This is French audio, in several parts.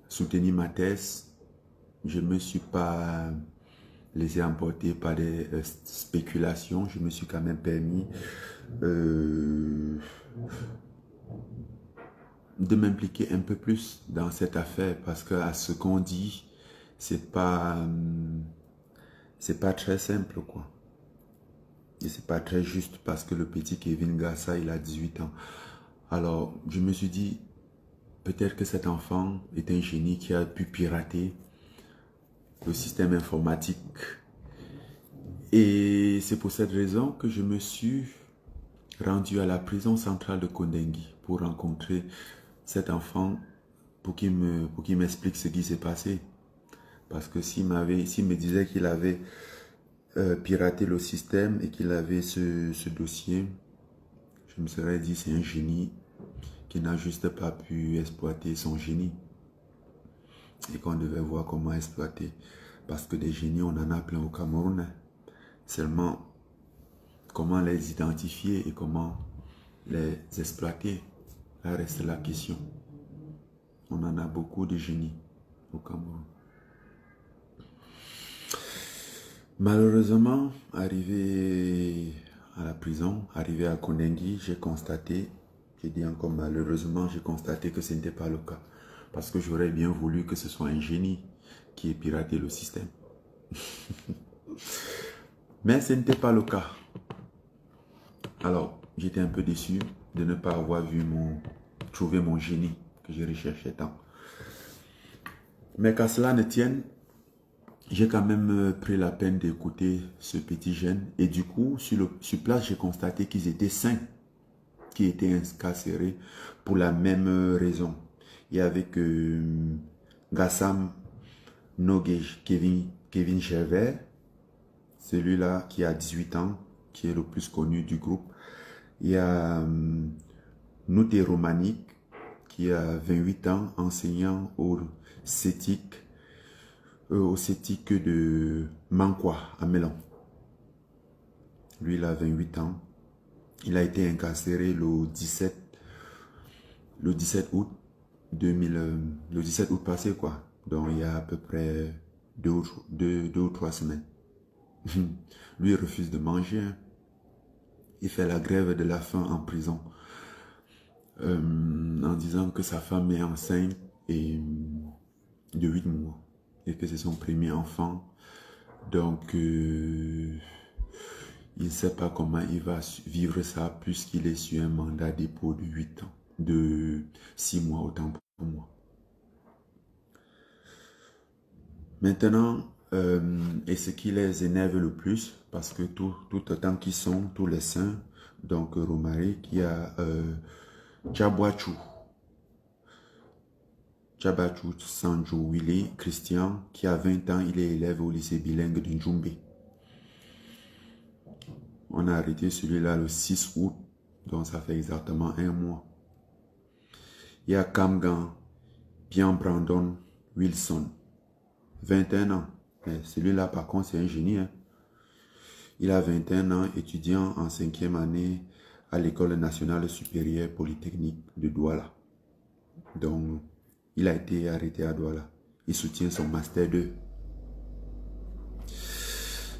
soutenu ma thèse. Je ne me suis pas laissé emporter par des spéculations. Je me suis quand même permis de m'impliquer un peu plus dans cette affaire parce que à ce qu'on dit, c'est pas très simple quoi. Et c'est pas très juste parce que le petit Kevin Gassa, il a 18 ans. Alors, je me suis dit, peut-être que cet enfant est un génie qui a pu pirater le système informatique. Et c'est pour cette raison que je me suis rendu à la prison centrale de Kondengui pour rencontrer cet enfant pour qu'il m'explique ce qui s'est passé. Parce que s'il me disait qu'il avait piraté le système et qu'il avait ce dossier, je me serais dit c'est un génie qui n'a juste pas pu exploiter son génie et qu'on devait voir comment exploiter. Parce que des génies, on en a plein au Cameroun. Seulement, comment les identifier et comment les exploiter, là reste la question. On en a beaucoup de génies au Cameroun. Malheureusement, arrivé à la prison, arrivé à Kondengui, j'ai constaté, j'ai dit encore malheureusement, j'ai constaté que ce n'était pas le cas. Parce que j'aurais bien voulu que ce soit un génie qui ait piraté le système. Mais ce n'était pas le cas. Alors, j'étais un peu déçu de ne pas avoir trouvé mon génie que je recherchais tant. Mais qu'à cela ne tienne, j'ai quand même pris la peine d'écouter ce petit jeune. Et du coup, sur place, j'ai constaté qu'ils étaient 5 qui étaient incarcérés pour la même raison. Et avec Gassam Nogej, Kevin Gervais, celui-là qui a 18 ans, qui est le plus connu du groupe. Il y a Nouté Romanik, qui a 28 ans, enseignant au CETIC de Mankwa, à Mélan. Lui, il a 28 ans. Il a été incarcéré le 17 août 17 août passé, quoi. Donc, il y a à peu près deux ou trois semaines. Lui, il refuse de manger. Il fait la grève de la faim en prison. En disant que sa femme est enceinte et de 8 mois. Et que c'est son premier enfant. Donc, il ne sait pas comment il va vivre ça puisqu'il est sur un mandat dépôt de 8 ans. De 6 mois, autant pour moi. Maintenant, et ce qui les énerve le plus, parce que tout autant qu'ils sont, tous les saints, donc Romaric, il y a Tchabouachou Sanjo Willy Christian, qui a 20 ans, il est élève au lycée bilingue de Njumbe. On a arrêté celui-là le 6 août, donc ça fait exactement 1 mois. Il y a Kamgan Pierre Brandon Wilson, 21 ans. Mais celui-là, par contre, c'est un génie. Hein? Il a 21 ans, étudiant en 5e année à l'École nationale supérieure polytechnique de Douala. Donc, il a été arrêté à Douala. Il soutient son Master 2.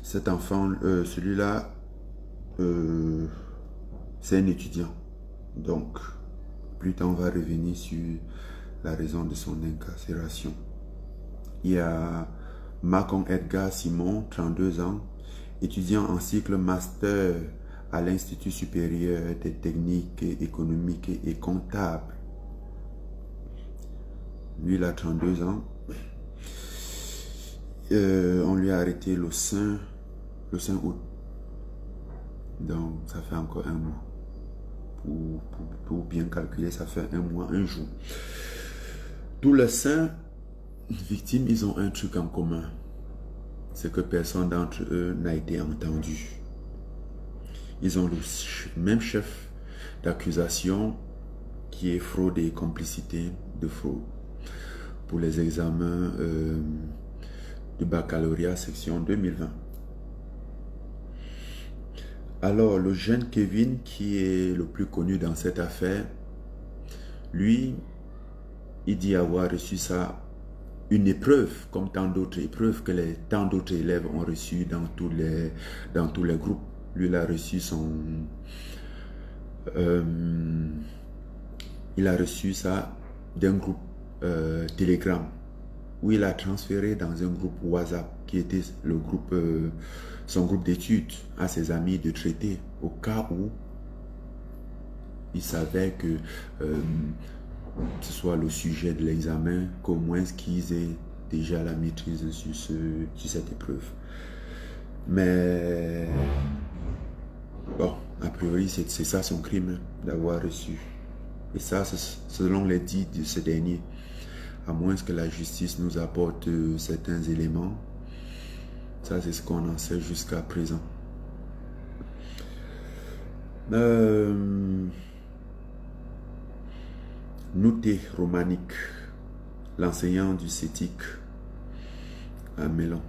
Cet enfant, celui-là, c'est un étudiant. Donc, plus tard, on va revenir sur la raison de son incarcération. Il y a Macon Edgar Simon, 32 ans, étudiant en cycle master à l'Institut supérieur des techniques économiques et comptables. Lui, il a 32 ans. On lui a arrêté le 5 août. Donc, ça fait encore 1 mois. Pour bien calculer, ça fait 1 mois, 1 jour. Tous les 5 victimes, ils ont un truc en commun. C'est que personne d'entre eux n'a été entendu. Ils ont le même chef d'accusation qui est fraude et complicité de fraude pour les examens de baccalauréat section 2020. Alors, le jeune Kevin, qui est le plus connu dans cette affaire, lui, il dit avoir reçu ça, une épreuve, comme tant d'autres épreuves que tant d'autres élèves ont reçu dans tous les groupes. Lui, il a reçu il a reçu ça d'un groupe Telegram, où il a transféré dans un groupe WhatsApp, qui était le groupe, son groupe d'études, à ses amis de traiter, au cas où il savait que ce soit le sujet de l'examen, qu'au moins qu'ils aient déjà la maîtrise sur cette épreuve. Mais bon, a priori, c'est ça son crime, d'avoir reçu. Et ça, c'est selon les dits de ce dernier. À moins que la justice nous apporte certains éléments. Ça, c'est ce qu'on en sait jusqu'à présent. Nouté Romanique, l'enseignant du CETIC à Melon.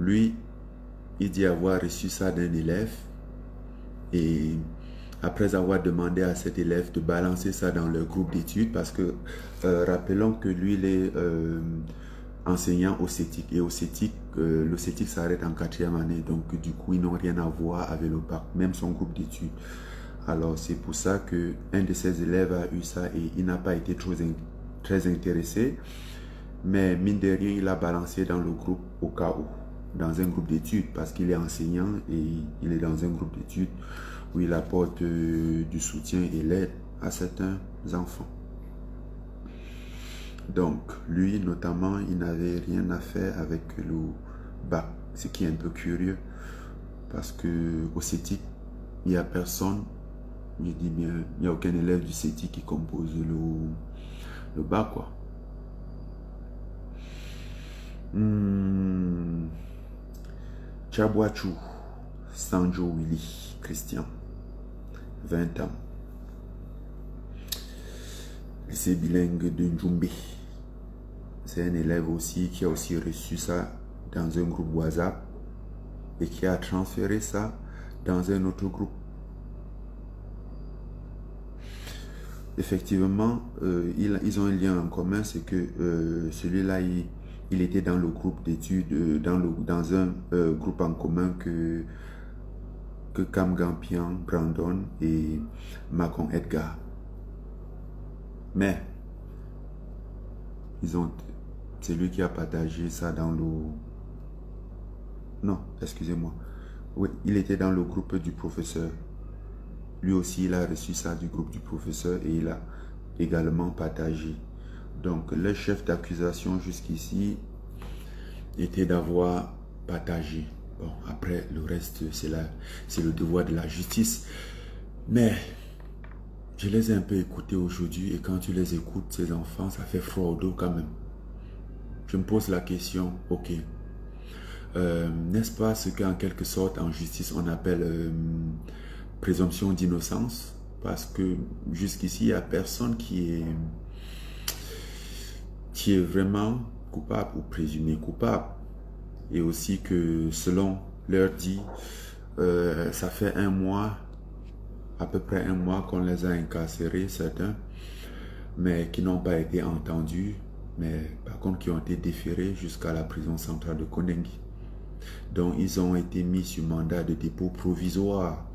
Lui, il dit avoir reçu ça d'un élève, et après avoir demandé à cet élève de balancer ça dans leur groupe d'études, parce que rappelons que lui, il est enseignant au CETIC, et au CETIC, le CETIC s'arrête en 4e année, donc du coup ils n'ont rien à voir avec le bac, même son groupe d'études. Alors c'est pour ça que un de ses élèves a eu ça, et il n'a pas été très intéressé, mais mine de rien, il a balancé dans le groupe au cas où, dans un groupe d'études, parce qu'il est enseignant et il est dans un groupe d'études où il apporte du soutien et l'aide à certains enfants. Donc, lui, notamment, il n'avait rien à faire avec le bac, ce qui est un peu curieux, parce que au CETIC, il n'y a personne, je dis bien, il n'y a aucun élève du CETIC qui compose le bac, quoi. Tchabouachou, Sanjo Willy, Christian, 20 ans. Lycée bilingue de Njumbe. C'est un élève aussi qui a aussi reçu ça dans un groupe WhatsApp et qui a transféré ça dans un autre groupe. Effectivement, ils ont un lien en commun, c'est que celui-là, il était dans le groupe d'études, dans un groupe en commun que Cam Gampian, Brandon et Macon Edgar. Mais c'est lui qui a partagé ça dans le... Non, excusez-moi. Oui, il était dans le groupe du professeur. Lui aussi, il a reçu ça du groupe du professeur et il a également partagé. Donc, le chef d'accusation jusqu'ici était d'avoir partagé. Bon, après, le reste, c'est le devoir de la justice. Mais je les ai un peu écoutés aujourd'hui, et quand tu les écoutes, ces enfants, ça fait froid au dos quand même. Je me pose la question, ok, n'est-ce pas ce qu'en quelque sorte en justice on appelle présomption d'innocence? Parce que jusqu'ici, il n'y a personne qui est vraiment coupable ou présumé coupable. Et aussi que selon leur dit, ça fait un mois, à peu près un mois qu'on les a incarcérés, certains, mais qui n'ont pas été entendus, mais par contre qui ont été déférés jusqu'à la prison centrale de Kondengi. Donc ils ont été mis sur mandat de dépôt provisoire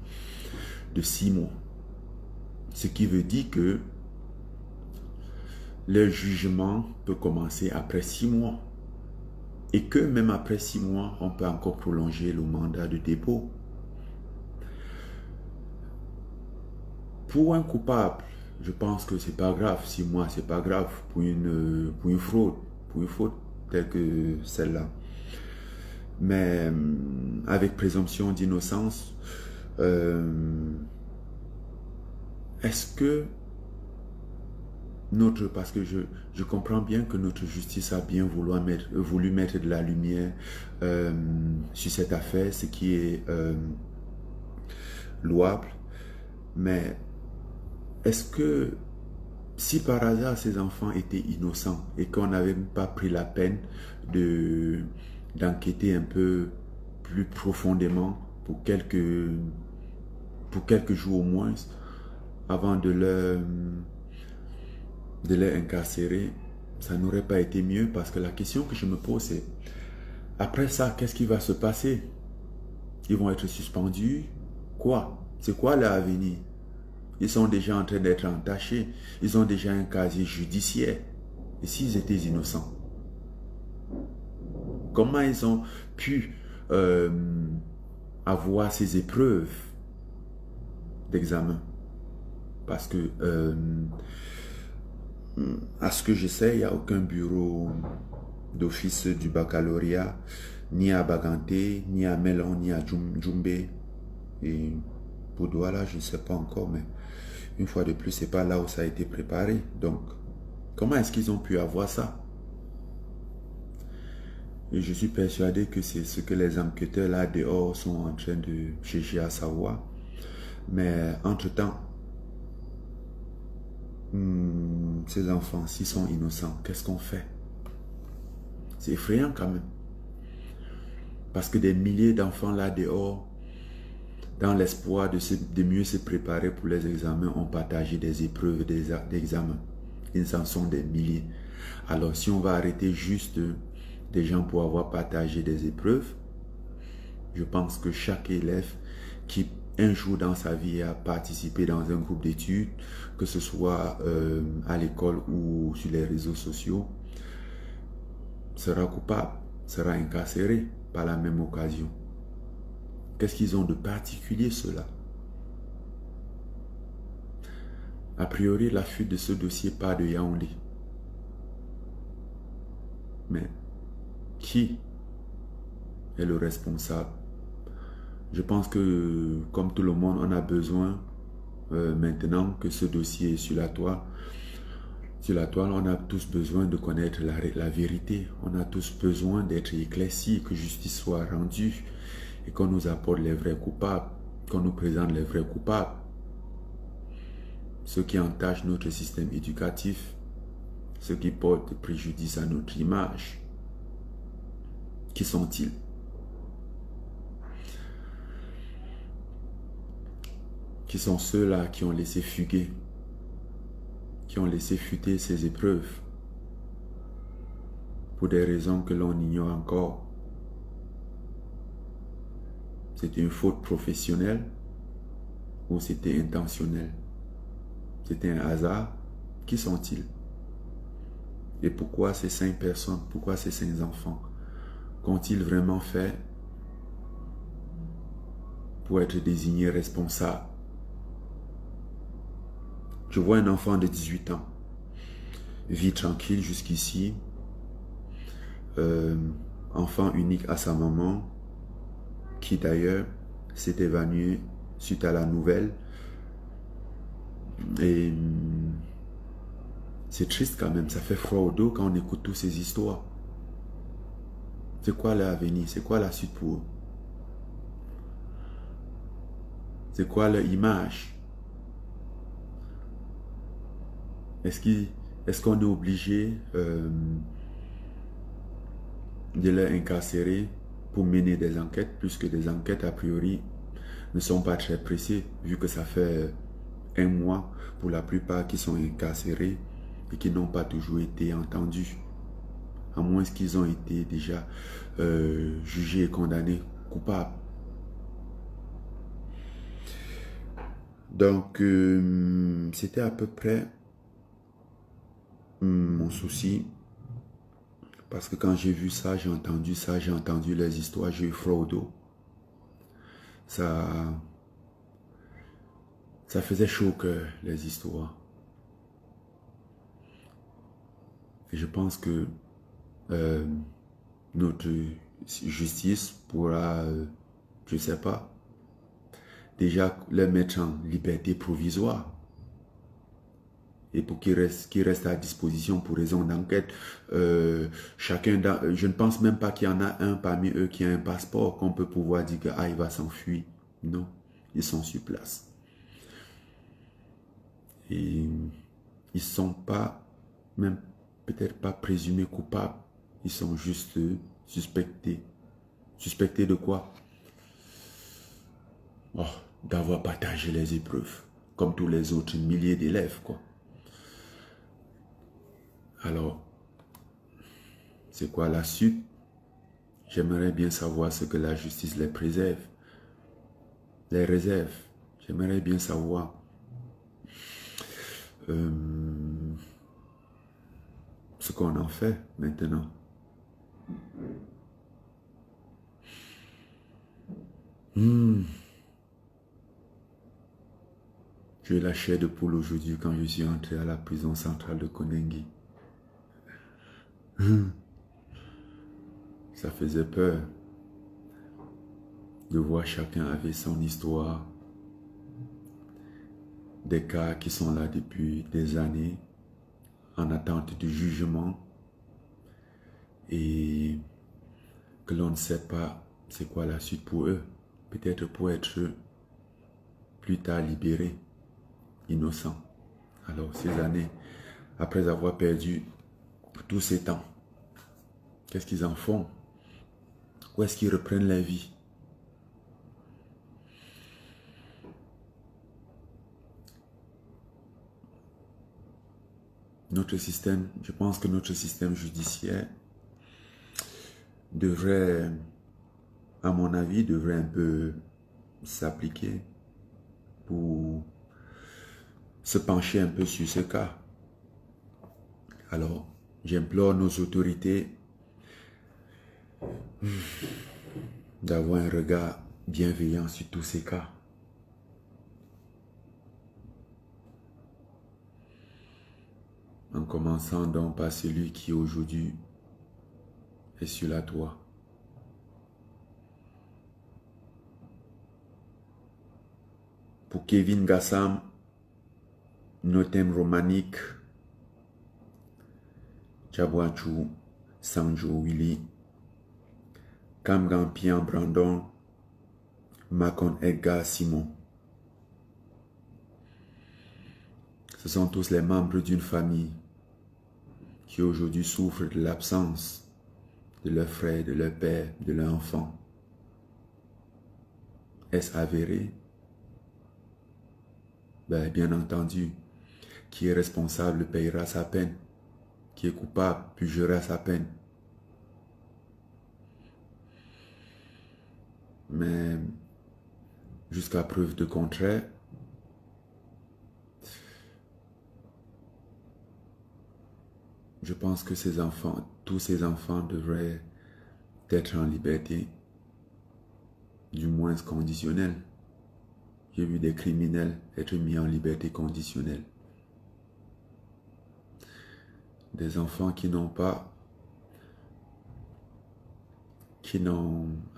de 6 mois. Ce qui veut dire que le jugement peut commencer après 6 mois. Et que même après 6 mois, on peut encore prolonger le mandat de dépôt. Pour un coupable, je pense que c'est pas grave. 6 mois, c'est pas grave pour une fraude, pour une faute telle que celle-là. Mais avec présomption d'innocence, est-ce que parce que je comprends bien que notre justice a bien voulu mettre de la lumière sur cette affaire, ce qui est louable, mais est-ce que si par hasard ces enfants étaient innocents et qu'on n'avait pas pris la peine d'enquêter un peu plus profondément pour quelques jours au moins, avant de de les incarcérer, ça n'aurait pas été mieux, parce que la question que je me pose, c'est après ça, qu'est-ce qui va se passer? Ils vont être suspendus? Quoi? C'est quoi leur avenir? Ils sont déjà en train d'être entachés. Ils ont déjà un casier judiciaire. Et s'ils étaient innocents? Comment ils ont pu avoir ces épreuves d'examen? Parce que, à ce que je sais, il n'y a aucun bureau d'office du baccalauréat, ni à Baganté, ni à Melon, ni à Djumbe. Et pour Douala, je ne sais pas encore, mais une fois de plus, ce n'est pas là où ça a été préparé. Donc, comment est-ce qu'ils ont pu avoir ça? Et je suis persuadé que c'est ce que les enquêteurs là dehors sont en train de chercher à savoir. Mais entre-temps, ces enfants, s'ils sont innocents, qu'est-ce qu'on fait? C'est effrayant quand même. Parce que des milliers d'enfants là dehors, dans l'espoir de mieux se préparer pour les examens, ont partagé des épreuves d'examen. Ils en sont des milliers. Alors si on va arrêter juste des gens pour avoir partagé des épreuves, je pense que chaque élève qui un jour dans sa vie a participé dans un groupe d'études, que ce soit à l'école ou sur les réseaux sociaux, sera coupable, sera incarcéré par la même occasion. Qu'est-ce qu'ils ont de particulier, ceux-là? A priori, la fuite de ce dossier part de Yaoundé. Mais qui est le responsable? Je pense que, comme tout le monde, on a besoin, maintenant que ce dossier est sur la toile, on a tous besoin de connaître la vérité. On a tous besoin d'être éclaircis, que justice soit rendue et qu'on nous apporte les vrais coupables, qu'on nous présente les vrais coupables. Ceux qui entachent notre système éducatif, ceux qui portent préjudice à notre image. Qui sont-ils? Qui sont ceux-là qui ont laissé fuguer, qui ont laissé fuiter ces épreuves pour des raisons que l'on ignore encore? C'était une faute professionnelle ou c'était intentionnel? C'était un hasard? Qui sont-ils? Et pourquoi ces 5 personnes, pourquoi ces 5 enfants qu'ont-ils vraiment fait pour être désignés responsables? Je vois un enfant de 18 ans, vit tranquille jusqu'ici, enfant unique à sa maman, qui d'ailleurs s'est évanoui suite à la nouvelle. Et c'est triste quand même, ça fait froid au dos quand on écoute toutes ces histoires. C'est quoi leur avenir? C'est quoi la suite pour eux? C'est quoi leur image? Est-ce qu'on est obligé de les incarcérer pour mener des enquêtes, puisque des enquêtes a priori ne sont pas très pressées, vu que ça fait 1 mois pour la plupart qui sont incarcérés et qui n'ont pas toujours été entendus, à moins qu'ils ont été déjà jugés et condamnés coupables. Donc, c'était à peu près mon souci. Parce que quand j'ai vu ça, j'ai entendu ça, j'ai entendu les histoires, j'ai eu froid au dos. Ça faisait chaud au cœur, les histoires. Et je pense que notre justice pourra, je ne sais pas, déjà les mettre en liberté provisoire. Et pour qu'ils restent à disposition pour raison d'enquête. Je ne pense même pas qu'il y en a un parmi eux qui a un passeport qu'on peut pouvoir dire qu'il va s'enfuir. Non, ils sont sur place. Et ils ne sont pas, même peut-être pas présumés coupables. Ils sont juste suspectés. Suspectés de quoi? Oh, d'avoir partagé les épreuves, comme tous les autres milliers d'élèves, quoi. Alors, c'est quoi la suite? J'aimerais bien savoir ce que la justice les préserve, les réserve. J'aimerais bien savoir ce qu'on en fait maintenant. J'ai eu la chair de poule aujourd'hui quand je suis entré à la prison centrale de Kondengi. Ça faisait peur de voir chacun avec son histoire, des cas qui sont là depuis des années, en attente du jugement, et que l'on ne sait pas c'est quoi la suite pour eux. Peut-être pour être plus tard libérés, innocents. Alors ces années, après avoir perdu tous ces temps, qu'est-ce qu'ils en font? Où est-ce qu'ils reprennent la vie? Notre système, je pense que notre système judiciaire devrait, à mon avis, devrait un peu s'appliquer pour se pencher un peu sur ce cas. Alors, j'implore nos autorités d'avoir un regard bienveillant sur tous ces cas. En commençant donc par celui qui aujourd'hui est sur la toit. Pour Kevin Gassam, Notem Romanic, Chabouachou, Sanjo Willy, Kamgampian Brandon, Macon Edgar Simon. Ce sont tous les membres d'une famille qui aujourd'hui souffrent de l'absence de leur frère, de leur père, de leur enfant. Est-ce avéré? Ben, bien entendu, qui est responsable payera sa peine, qui est coupable purgera sa peine. Mais jusqu'à preuve de contraire, je pense que ces enfants, tous ces enfants devraient être en liberté, du moins conditionnelle. J'ai vu des criminels être mis en liberté conditionnelle. Des enfants qui n'ont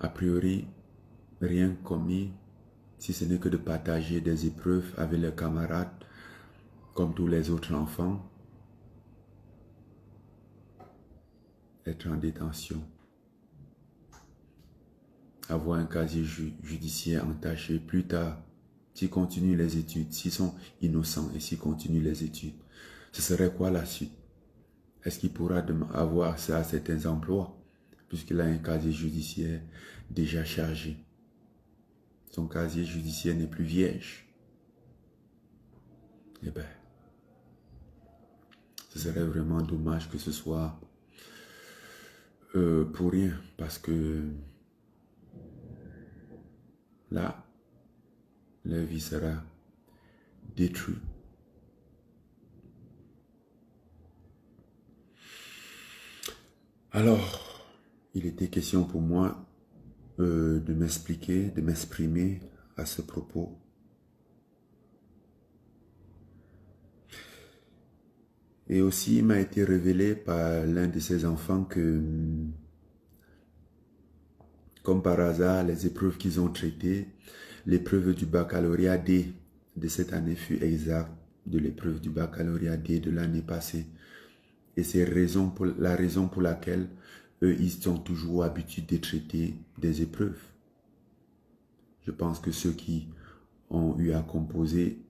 a priori rien commis, si ce n'est que de partager des épreuves avec leurs camarades, comme tous les autres enfants, être en détention, avoir un casier judiciaire entaché plus tard, s'ils continuent les études, s'ils sont innocents et s'ils continuent les études, ce serait quoi la suite? Est-ce qu'il pourra avoir accès à certains emplois, puisqu'il a un casier judiciaire déjà chargé? Son casier judiciaire n'est plus vierge. Eh bien, ce serait vraiment dommage que ce soit pour rien, parce que là, leur vie sera détruite. Alors, il était question pour moi de m'expliquer, de m'exprimer à ce propos. Et aussi, il m'a été révélé par l'un de ses enfants que, comme par hasard, les épreuves qu'ils ont traitées, l'épreuve du baccalauréat D de cette année fut exacte de l'épreuve du baccalauréat D de l'année passée. Et c'est la raison pour laquelle eux, ils sont toujours habitués de traiter des épreuves. Je pense que ceux qui ont eu à composer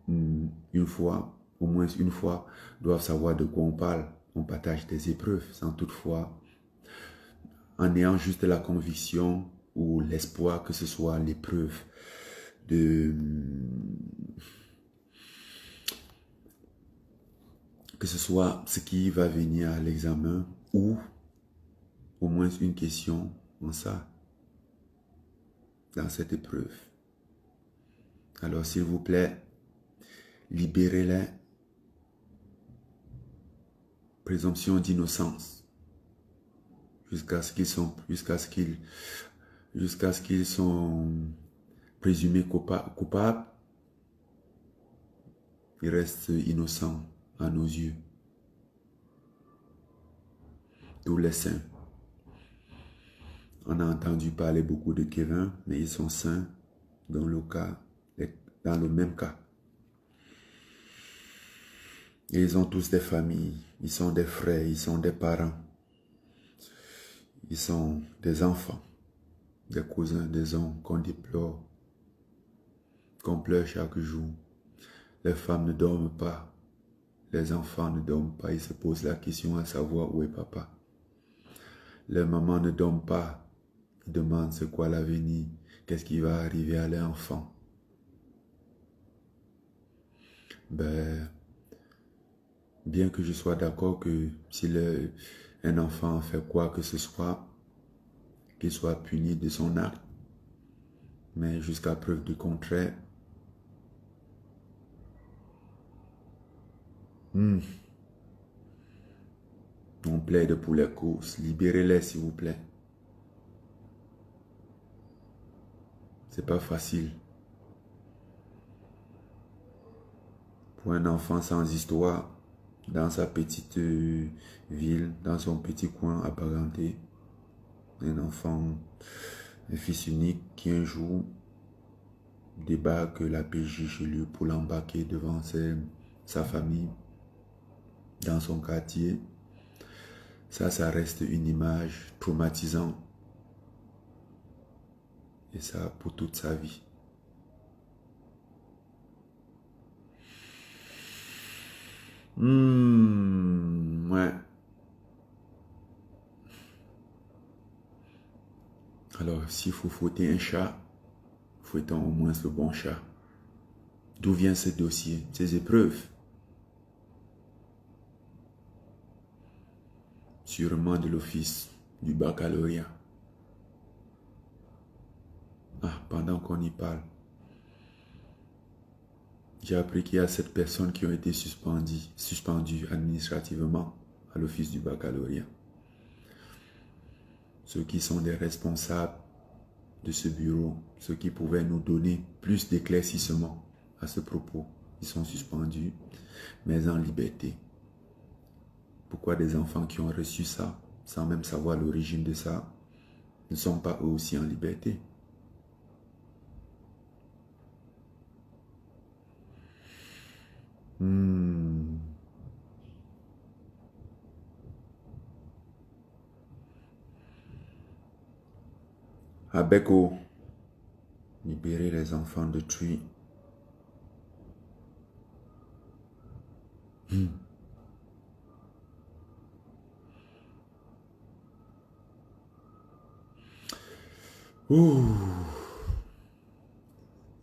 une fois, au moins une fois, doivent savoir de quoi on parle. On partage des épreuves sans toutefois, en ayant juste la conviction ou l'espoir que ce soit l'épreuve de que ce soit ce qui va venir à l'examen ou au moins une question en ça, dans cette épreuve. Alors s'il vous plaît, libérez-les. Présomption d'innocence jusqu'à ce qu'ils sont présumés coupables. Ils restent innocents à nos yeux. Tous les saints. On a entendu parler beaucoup de Kevin, mais ils sont saints dans le même cas. Et ils ont tous des familles, ils sont des frères, ils sont des parents, ils sont des enfants, des cousins, des oncles qu'on déplore, qu'on pleure chaque jour. Les femmes ne dorment pas, les enfants ne dorment pas, ils se posent la question à savoir où est papa. Les mamans ne dorment pas, ils demandent c'est quoi l'avenir, qu'est-ce qui va arriver à leur enfant. Bien que je sois d'accord que si un enfant fait quoi que ce soit, qu'il soit puni de son acte, mais jusqu'à preuve du contraire, on plaide pour les causes. Libérez-les s'il vous plaît. C'est pas facile. Pour un enfant sans histoire, dans sa petite ville, dans son petit coin apparenté, un enfant, un fils unique qui un jour débarque la PJ chez lui pour l'embarquer devant sa famille, dans son quartier, ça reste une image traumatisante. Et ça pour toute sa vie. Ouais. Alors, s'il faut fouetter un chat, fouettons au moins le bon chat. D'où vient ce dossier, ces épreuves? Sûrement de l'office du baccalauréat. Pendant qu'on y parle, j'ai appris qu'il y a 7 personnes qui ont été suspendues administrativement à l'office du baccalauréat. Ceux qui sont des responsables de ce bureau, ceux qui pouvaient nous donner plus d'éclaircissement à ce propos, ils sont suspendus, mais en liberté. Pourquoi des enfants qui ont reçu ça, sans même savoir l'origine de ça, ne sont pas eux aussi en liberté? À Beko, libérer les enfants de Tui.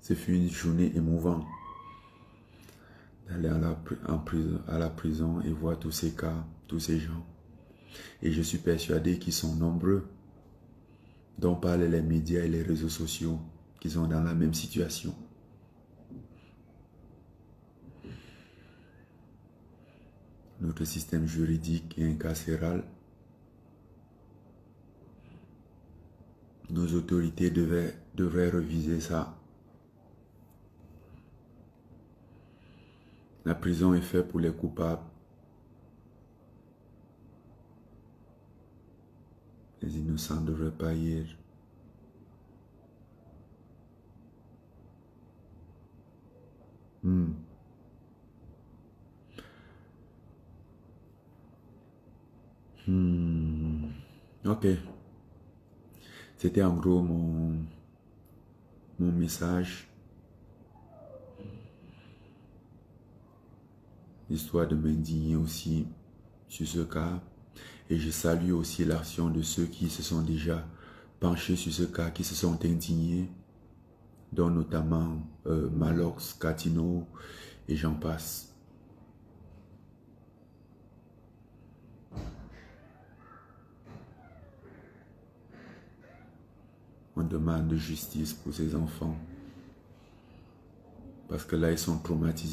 Ce fut une journée émouvante d'aller à la prison et voir tous ces cas, tous ces gens. Et je suis persuadé qu'ils sont nombreux, dont parlent les médias et les réseaux sociaux, qui sont dans la même situation. Notre système juridique et incarcéral, nos autorités devraient reviser ça. La prison est faite pour les coupables. Les innocents ne devraient pas y être. Ok. C'était en gros mon message. Histoire de m'indigner aussi sur ce cas. Et je salue aussi l'action de ceux qui se sont déjà penchés sur ce cas, qui se sont indignés, dont notamment Malox, Catino et j'en passe. on demande justice pour ces enfants. Parce que là, ils sont traumatisés.